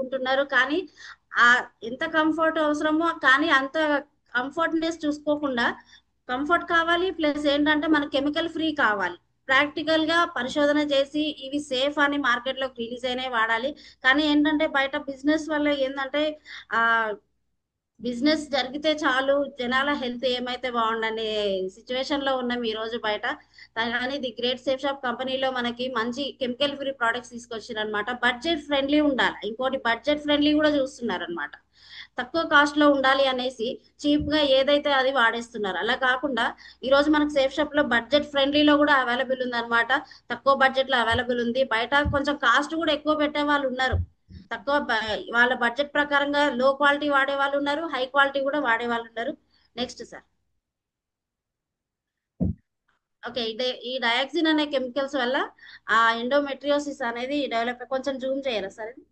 అనుకుంటున్నారు. కానీ ఆ ఎంత కంఫర్ట్ అవసరమో కానీ అంత కంఫర్ట్నెస్ చూసుకోకుండా కంఫర్ట్ కావాలి ప్లస్ ఏంటంటే మన కెమికల్ ఫ్రీ కావాలి. ప్రాక్టికల్ గా పరిశోధన చేసి ఇవి సేఫ్ అని మార్కెట్ లోకి రిలీజ్ అయినవి వాడాలి. కానీ ఏంటంటే బయట బిజినెస్ వల్ల ఏంటంటే ఆ బిజినెస్ జరిగితే చాలు జనాల హెల్త్ ఏమైతే బాగుండనే సిచ్యువేషన్ లో ఉన్నాం ఈ రోజు బయట. కానీ ది గ్రేట్ సేఫ్ షాప్ కంపెనీలో మనకి మంచి కెమికల్ ఫ్రీ ప్రొడక్ట్స్ తీసుకొచ్చారు అనమాట. బడ్జెట్ ఫ్రెండ్లీ ఉండాలి, ఇంకోటి బడ్జెట్ ఫ్రెండ్లీ కూడా చూస్తున్నారు అనమాట. తక్కువ కాస్ట్ లో ఉండాలి అనేసి చీప్ గా ఏదైతే అది వాడేస్తున్నారు. అలా కాకుండా ఈ రోజు మనకి సేఫ్ షాప్ లో బడ్జెట్ ఫ్రెండ్లీలో కూడా అవైలబుల్ ఉంది అనమాట. తక్కువ బడ్జెట్ లో అవైలబుల్ ఉంది. బయట కొంచెం కాస్ట్ కూడా ఎక్కువ పెట్టే వాళ్ళు ఉన్నారు. వాళ్ళ బడ్జెట్ ప్రకారంగా లో క్వాలిటీ వాడే వాళ్ళు ఉన్నారు, హై క్వాలిటీ కూడా వాడే వాళ్ళు ఉన్నారు. Next sir. ఓకే, ఈ డయాక్సిన్ అనే కెమికల్స్ వల్ల ఆ ఎండోమెట్రియోసిస్ అనేది డెవలప్. కొంచెం జూమ్ చేయరా సార్ ఇది?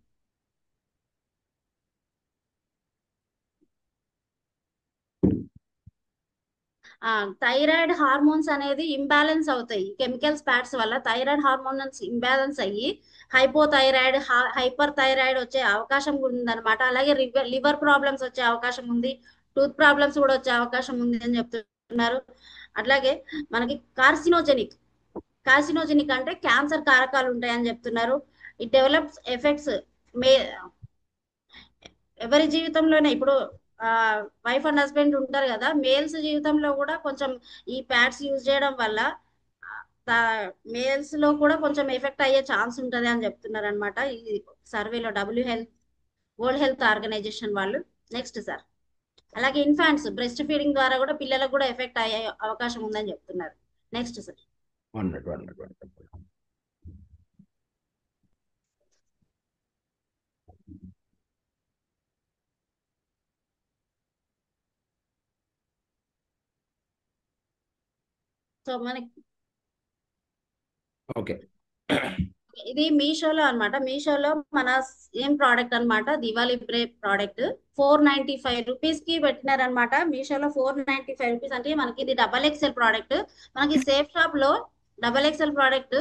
థైరాయిడ్ హార్మోన్స్ అనేది ఇంబ్యాలెన్స్ అవుతాయి. కెమికల్స్ ప్యాడ్స్ వల్ల థైరాయిడ్ హార్మోన్స్ ఇంబ్యాలెన్స్ అయ్యి హైపోథైరాయిడ్, హైపర్ థైరాయిడ్ వచ్చే అవకాశం ఉందన్నమాట. అలాగే లివర్ ప్రాబ్లమ్స్ వచ్చే అవకాశం ఉంది, టూత్ ప్రాబ్లమ్స్ కూడా వచ్చే అవకాశం ఉంది అని చెప్తున్నారు. అట్లాగే మనకి కార్సినోజెనిక్, కార్సినోజెనిక్ అంటే క్యాన్సర్ కారకాలు ఉంటాయని చెప్తున్నారు. ఇట్ డెవలప్స్ ఎఫెక్ట్స్ మే ఎవరి జీవితంలోనే ఇప్పుడు వైఫ్ అండ్ హస్బెండ్ ఉంటారు కదా, మేల్స్ జీవితంలో కూడా కొంచెం ఈ ప్యాడ్స్ యూజ్ చేయడం వల్ల మేల్స్ లో కూడా కొంచెం ఎఫెక్ట్ అయ్యే ఛాన్స్ ఉంటది అని చెప్తున్నారు అనమాట ఈ సర్వేలో వరల్డ్ హెల్త్ ఆర్గనైజేషన్ వాళ్ళు. Next sir. అలాగే ఇన్ఫాంట్స్ బ్రెస్ట్ ఫీడింగ్ ద్వారా కూడా పిల్లలకు కూడా ఎఫెక్ట్ అయ్యే అవకాశం ఉందని చెప్తున్నారు. Next sir. 100. సో మనకి ఓకే. ఇది మీషోలో అన్నమాట. మీషోలో మన ఏం ప్రోడక్ట్ అన్నమాట, దివాళీ బ్రే ప్రోడక్ట్ 495 రూపీస్ కి పెట్టినారనమాట. మీషోలో 495 రూపీస్ అంటే మనకి ఇది డబల్ ఎక్సెల్ ప్రోడక్ట్. మనకి సేఫ్ షాప్ లో డబల్ ఎక్సెల్ ప్రోడక్ట్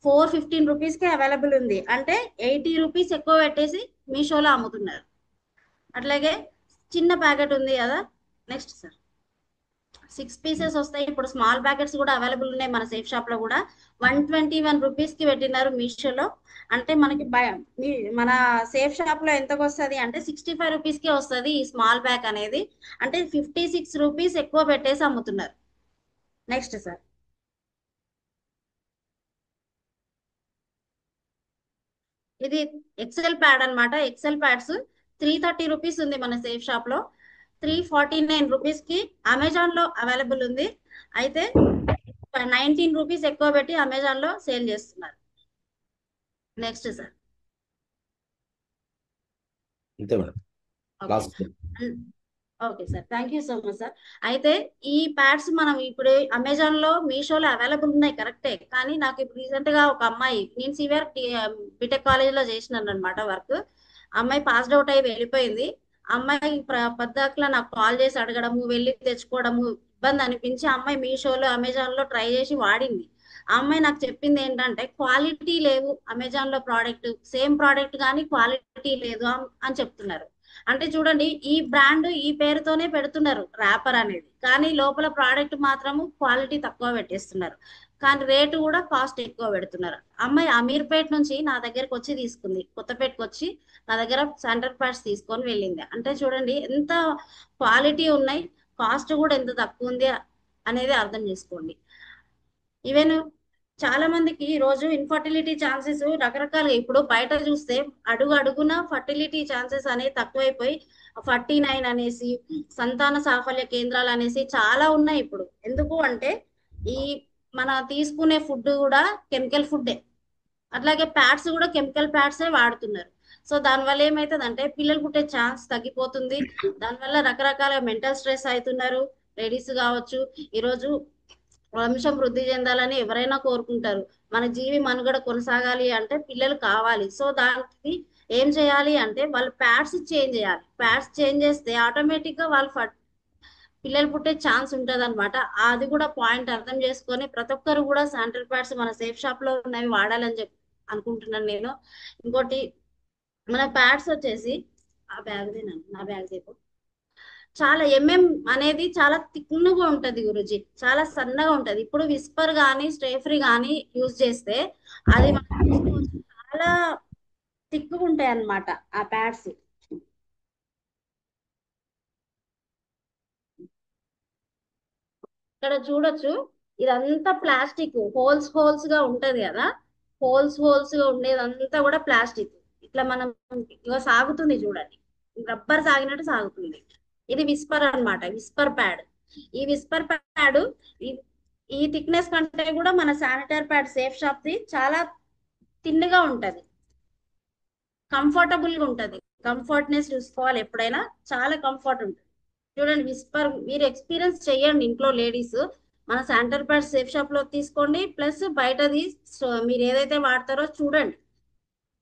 415 రూపీస్ కి అవైలబుల్ ఉంది. అంటే 80 రూపీస్ ఎక్కువ పెట్టేసి మీషోలో అమ్ముతున్నారు. అట్లాగే చిన్న ప్యాకెట్ ఉంది కదా. Next sir. 6 పీసెస్ వస్తాయి. ఇప్పుడు స్మాల్ ప్యాకెట్స్ కూడా అవైలబుల్ ఉన్నాయి మన సేఫ్ షాప్ లో కూడా. 121 రూపీస్ కి పెట్టినారు మీషోలో. అంటే మనకి మన సేఫ్ షాప్ లో ఎంతకు వస్తుంది అంటే 65 రూపీస్ కే వస్తుంది ఈ స్మాల్ ప్యాక్ అనేది. అంటే 56 రూపీస్ ఎక్కువ పెట్టేసి అమ్ముతున్నారు. Next sir. ఇది ఎక్సెల్ ప్యాడ్ అన్నమాట. ఎక్సెల్ ప్యాడ్స్ 330 రూపీస్ ఉంది మన సేఫ్ షాప్ లో. 349 రూపీస్ కి అమెజాన్ లో అవైలబుల్ ఉంది. అయితే 19 రూపీస్ ఎక్కువ పెట్టి అమెజాన్ లో సేల్ చేస్తున్నారు. Next sir. అంతే madam. Okay. Last. Okay sir, thank you so much sir. అయితే ఈ ప్యాడ్స్ మనం ఇప్పుడు అమెజాన్ లో మీషోలో అవైలబుల్ ఉన్నాయి కరెక్టే. కానీ నాకు ఇప్పుడు రీసెంట్ గా ఒక అమ్మాయి, నేను సివిఆర్ బీటెక్ కాలేజ్ లో చేసినాను అనమాట వర్క్. అమ్మాయి పాస్డ్ అవుట్ అయ్యి వెళ్ళిపోయింది. అమ్మాయి పద్దాకలా నాకు కాల్ చేసి అడగడము, వెళ్ళి తెచ్చుకోవడము ఇబ్బంది అనిపించి అమ్మాయి మీషోలో అమెజాన్ లో ట్రై చేసి వాడింది. ఆ అమ్మాయి నాకు చెప్పింది ఏంటంటే క్వాలిటీ లేవు అమెజాన్ లో ప్రోడక్ట్, సేమ్ ప్రోడక్ట్ కానీ క్వాలిటీ లేదు అని చెప్తున్నారు. అంటే చూడండి, ఈ బ్రాండ్ ఈ పేరుతోనే పెడుతున్నారు ర్యాపర్ అనేది, కానీ లోపల ప్రోడక్ట్ మాత్రము క్వాలిటీ తక్కువ పెట్టేస్తున్నారు. కానీ రేటు కూడా కాస్ట్ ఎక్కువ పెడుతున్నారు. అమ్మాయి అమీర్పేట్ నుంచి నా దగ్గరకు వచ్చి తీసుకుంది, కొత్తపేటకు వచ్చి నా దగ్గర సెంటర్ పార్ట్స్ తీసుకొని వెళ్ళింది. అంటే చూడండి ఎంత క్వాలిటీ ఉన్నాయి, కాస్ట్ కూడా ఎంత తక్కువ ఉంది అనేది అర్థం చేసుకోండి. ఈవెన్ చాలా మందికి ఈ రోజు ఇన్ఫర్టిలిటీ ఛాన్సెస్ రకరకాలుగా, ఇప్పుడు బయట చూస్తే అడుగు అడుగున ఫర్టిలిటీ ఛాన్సెస్ అనేవి తక్కువైపోయి 49 అనేసి సంతాన సాఫల్య కేంద్రాలు అనేసి చాలా ఉన్నాయి ఇప్పుడు. ఎందుకు అంటే ఈ మన తీసుకునే ఫుడ్ కూడా కెమికల్ ఫుడ్డే. అట్లాగే ప్యాడ్స్ కూడా కెమికల్ ప్యాడ్సే వాడుతున్నారు. సో దానివల్ల ఏమవుతుంది అంటే పిల్లలు పుట్టే ఛాన్స్ తగ్గిపోతుంది. దానివల్ల రకరకాల మెంటల్ స్ట్రెస్ అవుతున్నారు. లేడీస్ కావచ్చు. ఈరోజు వంశం వృద్ధి చెందాలని ఎవరైనా కోరుకుంటారు. మన జీవి మనుగడ కొనసాగాలి అంటే పిల్లలు కావాలి. సో దానికి ఏం చేయాలి అంటే వాళ్ళు ప్యాడ్స్ చేంజ్ చేయాలి. ప్యాడ్స్ చేంజ్ చేస్తే ఆటోమేటిక్ గా వాళ్ళు పిల్లలు పుట్టే ఛాన్స్ ఉంటది అనమాట. అది కూడా పాయింట్ అర్థం చేసుకొని ప్రతి ఒక్కరు కూడా శానిటరీ ప్యాడ్స్ మన సేఫ్ షాప్ లో ఉన్నవి వాడాలని చెప్పి అనుకుంటున్నాను నేను. ఇంకోటి మన ప్యాడ్స్ వచ్చేసి ఆ బ్యాగ్ నా బ్యాగ్ తీపు చాలా అనేది చాలా తిక్కుగా ఉంటది గురుజీ, చాలా సన్నగా ఉంటది. ఇప్పుడు విస్పర్ గానీ స్టేఫ్రీ గానీ యూజ్ చేస్తే అది మనం చూసుకోవచ్చు, చాలా తిక్కుగా ఉంటాయి అన్నమాట ఆ ప్యాడ్స్. ఇక్కడ చూడొచ్చు, ఇదంతా ప్లాస్టిక్, హోల్స్ హోల్స్ గా ఉంటది కదా, హోల్స్ హోల్స్ గా ఉండేదంతా కూడా ప్లాస్టిక్. ఇట్లా మనం ఇగో సాగుతుంది చూడండి, రబ్బర్ సాగినట్టు సాగుతుంది. ఇది విస్పర్ అన్నమాట, విస్పర్ ప్యాడ్. ఈ విస్పర్ ప్యాడ్ ఈ ఈ థిక్నెస్ కంటే కూడా మన sanitary pad safe shop the చాలా తిన్నగా ఉంటది, కంఫర్టబుల్ గా ఉంటది. కంఫర్ట్నెస్ చూసుకోవాలి ఎప్పుడైనా, చాలా కంఫర్ట్ ఉంటుంది. చూడండి విస్పర్, మీరు ఎక్స్పీరియన్స్ చేయండి ఇంట్లో లేడీస్. మన శానిటరీ ప్యాడ్ సేఫ్ షాప్ లో తీసుకోండి, ప్లస్ బయటది మీరు ఏదైతే వాడతారో చూడండి,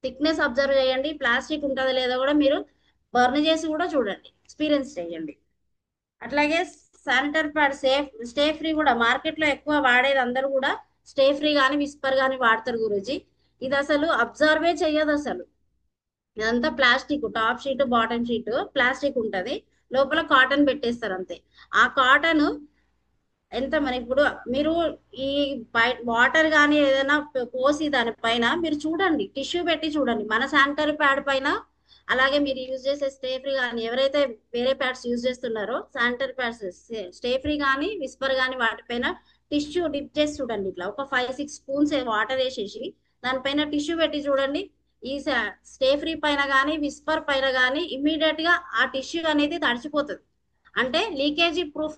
థిక్నెస్ అబ్జర్వ్ చేయండి, ప్లాస్టిక్ ఉంటుందో లేదో కూడా మీరు బర్న్ చేసి కూడా చూడండి, ఎక్స్పీరియన్స్ చేయండి. అట్లాగే శానిటరీ ప్యాడ్ స్టే ఫ్రీ కూడా మార్కెట్ లో ఎక్కువ వాడేది అందరూ కూడా స్టే ఫ్రీ కానీ విస్పర్ కానీ వాడతారు గురూజీ. ఇది అసలు అబ్జర్వే చెయ్యదు అసలు, ఇదంతా plastic, top sheet bottom sheet plastic ఉంటది, లోపల కాటన్ పెట్టేస్తారు అంతే. ఆ కాటన్ ఎంత మరి ఇప్పుడు మీరు ఈ బయట వాటర్ కానీ ఏదైనా పోసి దానిపైన మీరు చూడండి, టిష్యూ పెట్టి చూడండి మన శానిటరీ ప్యాడ్ పైన. అలాగే మీరు యూజ్ చేసే స్టే ఫ్రీ కానీ ఎవరైతే వేరే ప్యాడ్స్ యూజ్ చేస్తున్నారో శానిటరీ ప్యాడ్స్ స్టే ఫ్రీ కానీ విస్పర్ కానీ వాటిపైన టిష్యూ డిప్ చేసి చూడండి, ఇట్లా ఒక 5-6 స్పూన్స్ వాటర్ వేసేసి దానిపైన టిష్యూ పెట్టి చూడండి. ఈ స్టే ఫ్రీ పైన కానీ విస్పర్ పైన కానీ ఇమ్మీడియట్ గా ఆ టిష్యూ అనేది తడిచిపోతుంది, అంటే లీకేజీ ప్రూఫ్